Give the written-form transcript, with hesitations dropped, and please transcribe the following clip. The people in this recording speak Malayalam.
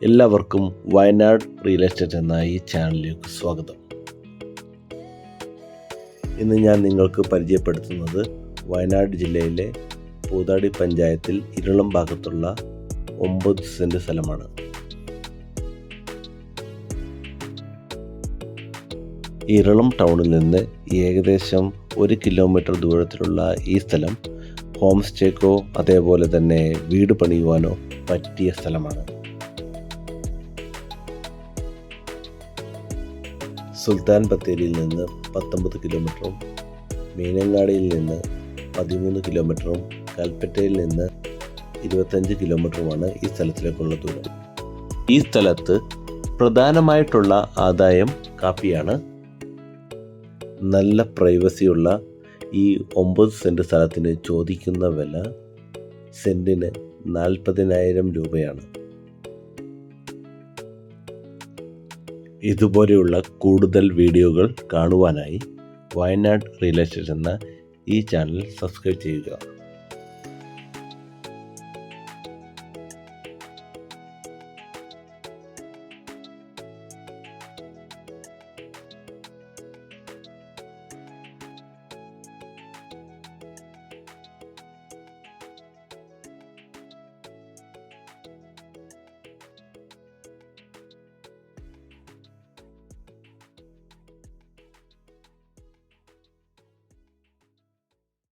എല്ലാവർക്കും വയനാട് റിയൽ എസ്റ്റേറ്റ് എന്ന ഈ ചാനലിലേക്ക് സ്വാഗതം. ഇന്ന് ഞാൻ നിങ്ങൾക്ക് പരിചയപ്പെടുത്തുന്നത് വയനാട് ജില്ലയിലെ പൂതാടി പഞ്ചായത്തിൽ ഇരുളം ഭാഗത്തുള്ള 9 സെൻറ് സ്ഥലമാണ്. ഇരുളം ടൗണിൽ നിന്ന് ഏകദേശം 1 കിലോമീറ്റർ ദൂരത്തിലുള്ള ഈ സ്ഥലം ഹോം സ്റ്റേക്കോ അതേപോലെ തന്നെ വീട് പണിയുവാനോ പറ്റിയ സ്ഥലമാണ്. സുൽത്താൻ ബത്തേരിയിൽ നിന്ന് 19 കിലോമീറ്ററും മീനങ്ങാടിയിൽ നിന്ന് 13 കിലോമീറ്ററും കൽപ്പറ്റയിൽ നിന്ന് 25 കിലോമീറ്ററുമാണ് ഈ സ്ഥലത്തിലേക്കുള്ള ദൂരം. ഈ സ്ഥലത്ത് പ്രധാനമായിട്ടുള്ള ആദായം കാപ്പിയാണ്. നല്ല പ്രൈവസിയുള്ള ഈ 9 സെൻറ് സ്ഥലത്തിന് ചോദിക്കുന്ന വില സെൻറ്റിന് 40,000 രൂപയാണ്. ഇതുപോലെയുള്ള കൂടുതൽ വീഡിയോകൾ കാണുവാനായി വയനാട് റിയൽ എസ്റ്റേറ്റ് എന്ന ഈ ചാനൽ സബ്സ്ക്രൈബ് ചെയ്യുക.